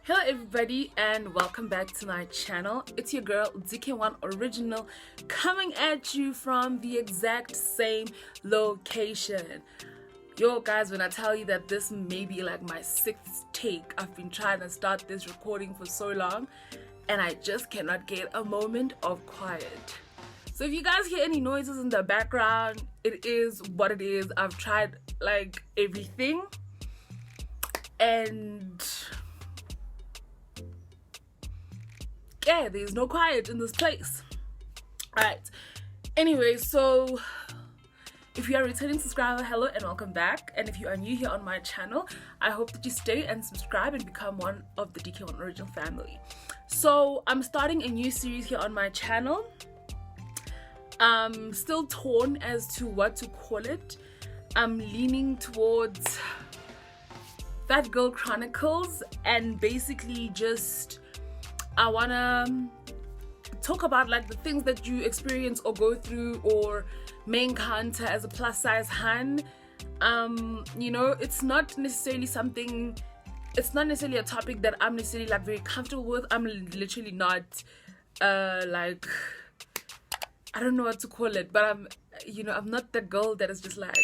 Hello everybody and welcome back to my channel. It's your girl Dk1original coming at you from the exact same location. Yo guys, when I tell you that this may be like my sixth take, I've been trying to start this recording for so long and I just cannot get a moment of quiet. So if you guys hear any noises in the background, it is what it is. I've tried like everything and yeah, there's no quiet in this place. Alright, anyway, so if you are a returning subscriber, hello and welcome back. And if you are new here on my channel, I hope that you stay and subscribe and become one of the Dk1original family. So I'm starting a new series here on my channel. I'm still torn as to what to call it. I'm leaning towards Fat Girl Chronicles, and basically just I wanna talk about like the things that you experience or go through or may encounter as a plus size Han. You know, it's not necessarily a topic that I'm necessarily like very comfortable with. I'm literally not like, I don't know what to call it, but I'm not the girl that is just like,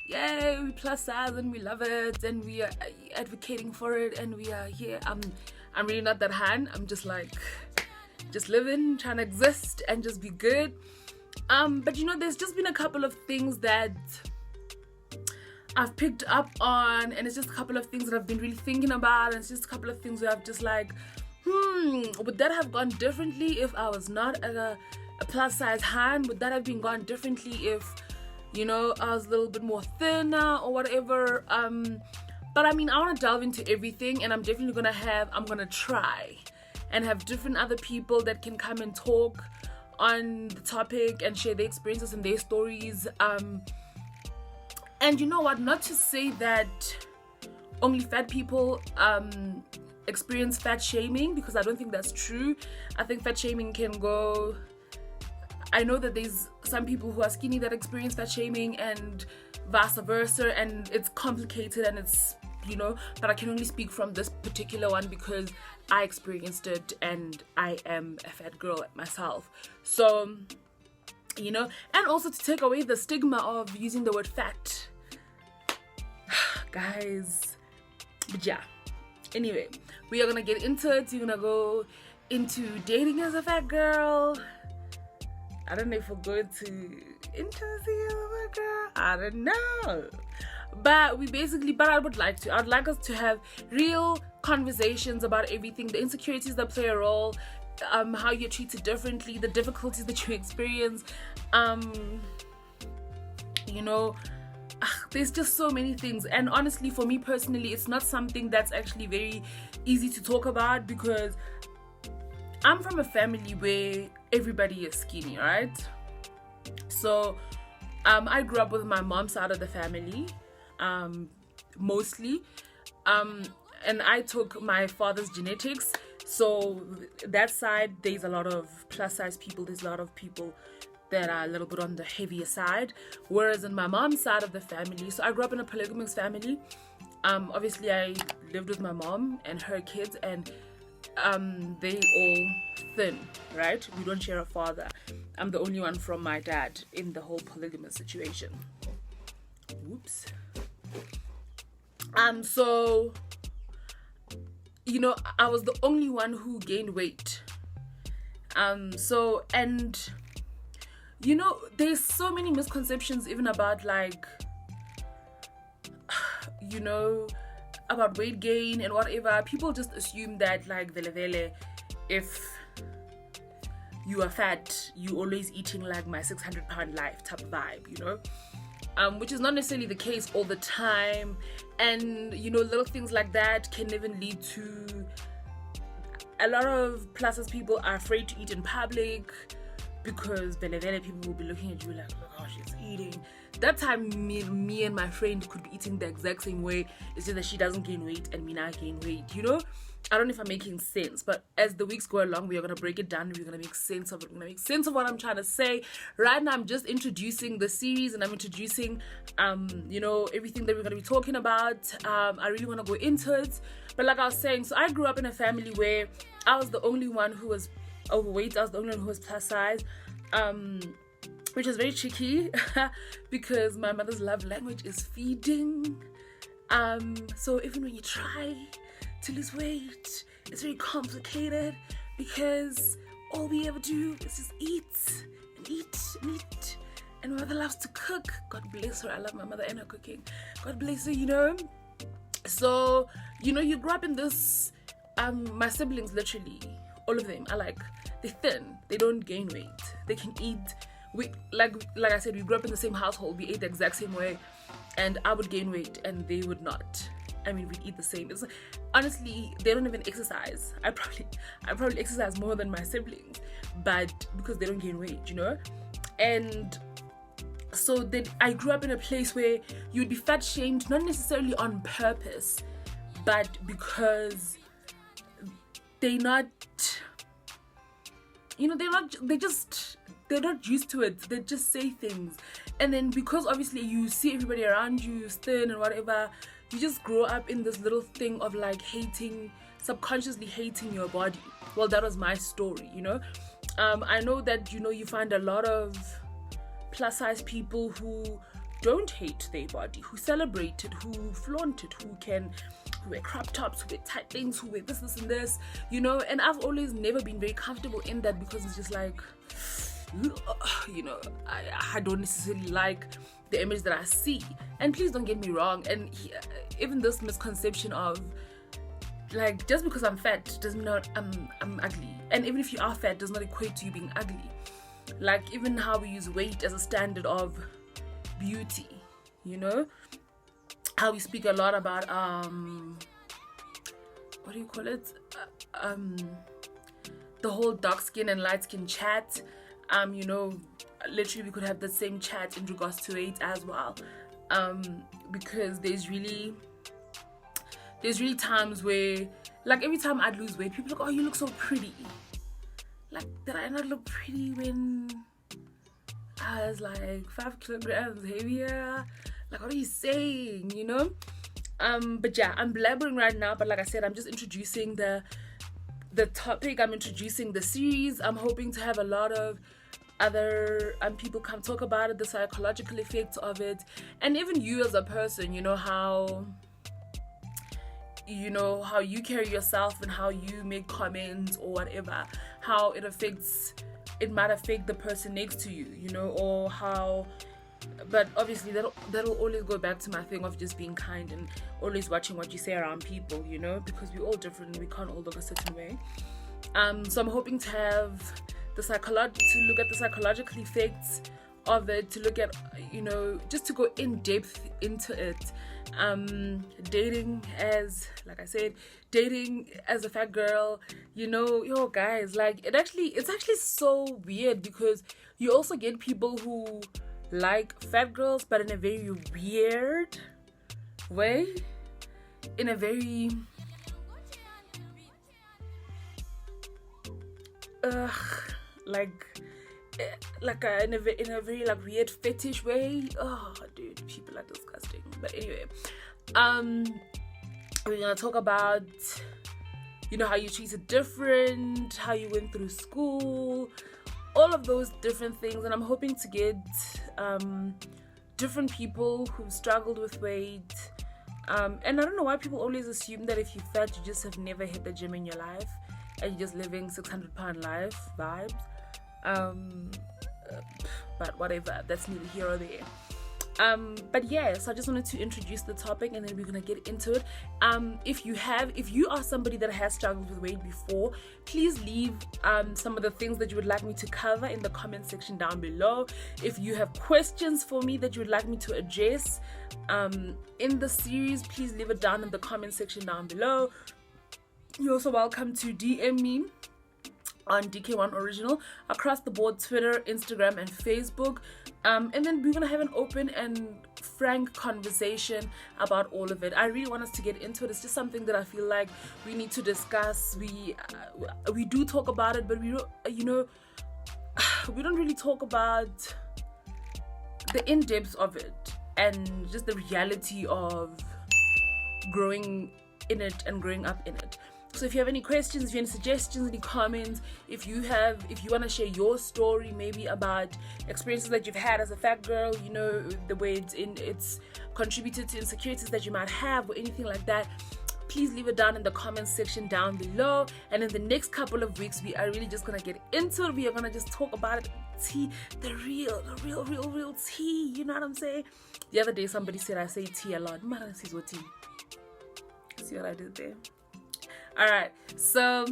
yay, we plus size and we love it and we are advocating for it and we are here. I'm really not that Han. I'm just like, just living, trying to exist and just be good. But you know, there's just been a couple of things that I've picked up on, and it's just a couple of things that I've been really thinking about, and it's just a couple of things where I've just like, would that have gone differently if I was not a plus size Han? Would that have been gone differently if, you know, I was a little bit more thinner or whatever? But I mean, I want to delve into everything, and I'm definitely I'm gonna try and have different other people that can come and talk on the topic and share their experiences and their stories. And you know what, not to say that only fat people experience fat shaming, because I don't think that's true. I think fat shaming can go, I know that there's some people who are skinny that experience fat shaming and vice versa, and it's complicated and it's, you know, but I can only speak from this particular one because I experienced it and I am a fat girl myself. So, you know, and also to take away the stigma of using the word fat. Guys, but yeah, anyway, we are gonna get into it. We're gonna go into dating as a fat girl. I don't know if we're going to interview a girl. I don't know. But I'd like us to have real conversations about everything, the insecurities that play a role, how you're treated differently, the difficulties that you experience. You know, there's just so many things. And honestly, for me personally, it's not something that's actually very easy to talk about, because I'm from a family where everybody is skinny, right? So I grew up with my mom's side of the family, mostly, and I took my father's genetics. So that side, there's a lot of plus size people, there's a lot of people that are a little bit on the heavier side, whereas in my mom's side of the family, so I grew up in a polygamous family. Obviously I lived with my mom and her kids, and they all thin, right? We don't share a father. I'm the only one from my dad in the whole polygamous situation. Whoops. So, you know, I was the only one who gained weight. So, and you know, there's so many misconceptions even about like, you know, about weight gain and whatever. People just assume that like if you are fat, you always eating like my 600-pound life type of vibe, you know, which is not necessarily the case all the time. And you know, little things like that can even lead to a lot of plus size people are afraid to eat in public. because people will be looking at you like, oh my gosh, she's eating. That time me and my friend could be eating the exact same way. It's just that she doesn't gain weight and me not gain weight, you know. I don't know if I'm making sense, but as the weeks go along, we are gonna break it down. We're gonna make sense of it. We're gonna make sense of what I'm trying to say. Right now, I'm just introducing the series, and I'm introducing, you know, everything that we're gonna be talking about. I really want to go into it, but like I was saying, so I grew up in a family where I was the only one who was overweight. I was the only one who was plus size, which is very tricky because my mother's love language is feeding. So even when you try to lose weight, it's very complicated because all we ever do is just eat and eat and eat. And my mother loves to cook. God bless her. I love my mother and her cooking. God bless her, you know. So, you know, you grew up in this, my siblings, literally, all of them are like, they're thin. They don't gain weight. They can eat. Like I said, we grew up in the same household. We ate the exact same way. And I would gain weight and they would not. I mean, we'd eat the same. It's, honestly, they don't even exercise. I probably exercise more than my siblings, but because they don't gain weight, you know. And so then I grew up in a place where you'd be fat shamed, not necessarily on purpose, but because they're not, you know, they're not used to it. They just say things, and then because obviously you see everybody around you thin and whatever, you just grow up in this little thing of like subconsciously hating your body. Well, that was my story, you know. I know that, you know, you find a lot of plus size people who don't hate their body, who celebrate it, who flaunt it, who wear crop tops, who wear tight things, who wear this and this, you know. And I've always never been very comfortable in that because it's just like, you know, I don't necessarily like the image that I see. And please don't get me wrong, and even this misconception of like, just because I'm fat doesn't mean I'm ugly, and even if you are fat does not equate to you being ugly. Like, even how we use weight as a standard of beauty, you know, how we speak a lot about what do you call it, the whole dark skin and light skin chat. You know, literally we could have the same chat in regards to weight as well, because there's really times where, like, every time I'd lose weight, people are like, oh, you look so pretty. Like, did I not look pretty when I was like 5 kilograms heavier? Like, what are you saying, you know? But yeah, I'm blabbering right now, but like I said, I'm just introducing the topic. I'm introducing the series. I'm hoping to have a lot of other people come talk about it, the psychological effects of it, and even you as a person, you know, how you carry yourself and how you make comments or whatever, how it might affect the person next to you, you know, or how. But obviously that'll always go back to my thing of just being kind and always watching what you say around people, you know, because we're all different. We can't all look a certain way. So I'm hoping to have to look at the psychological effects of it, to look at, you know, just to go in depth into it. Dating as a fat girl, you know, yo guys, like, it's actually so weird because you also get people who like fat girls, but in a very weird way, in a very in a very like weird fetish way. Oh dude, people are disgusting. But anyway, we're gonna talk about, you know, how you treated different, how you went through school, all of those different things. And I'm hoping to get different people who've struggled with weight, and I don't know why people always assume that if you're fat you just have never hit the gym in your life and you're just living 600-pound life vibes. But whatever, that's neither here or there. But yeah, so I just wanted to introduce the topic and then we're gonna get into it. If you are somebody that has struggled with weight before, please leave some of the things that you would like me to cover in the comment section down below. If you have questions for me that you would like me to address in the series, please leave it down in the comment section down below. You're also welcome to DM me on Dk1original across the board, Twitter, Instagram, and Facebook. And then we're gonna have an open and frank conversation about all of it. I really want us to get into it. It's just something that I feel like we need to discuss. We do talk about it, but we don't, we don't really talk about the in-depth of it and just the reality of growing in it and growing up in it. So if you have any questions, if you have any suggestions, any comments, if you want to share your story, maybe about experiences that you've had as a fat girl, the way it's contributed to insecurities that you might have or anything like that, please leave it down in the comments section down below. And in the next couple of weeks, we are really just gonna get into it. We are gonna just talk about it, the real tea. You know what I'm saying? The other day, somebody said I say tea a lot. See what I did there? All right, so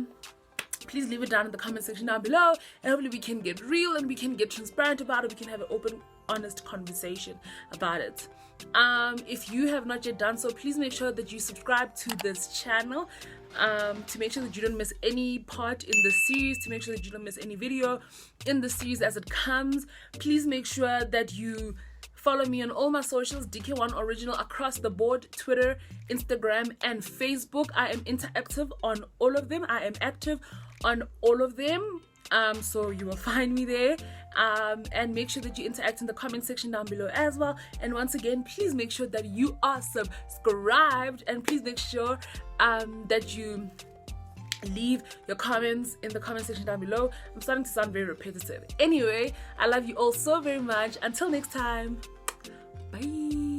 please leave it down in the comment section down below, and hopefully we can get real and we can get transparent about it. We can have an open, honest conversation about it. If you have not yet done so, please make sure that you subscribe to this channel, to make sure that you don't miss any part in the series, to make sure that you don't miss any video in the series as it comes. Please make sure that you follow me on all my socials, Dk1original, across the board, Twitter, Instagram, and Facebook. I am interactive on all of them. I am active on all of them. So you will find me there. And make sure that you interact in the comment section down below as well. And once again, please make sure that you are subscribed, and please make sure that you leave your comments in the comment section down below. I'm starting to sound very repetitive. Anyway, I love you all so very much. Until next time, bye.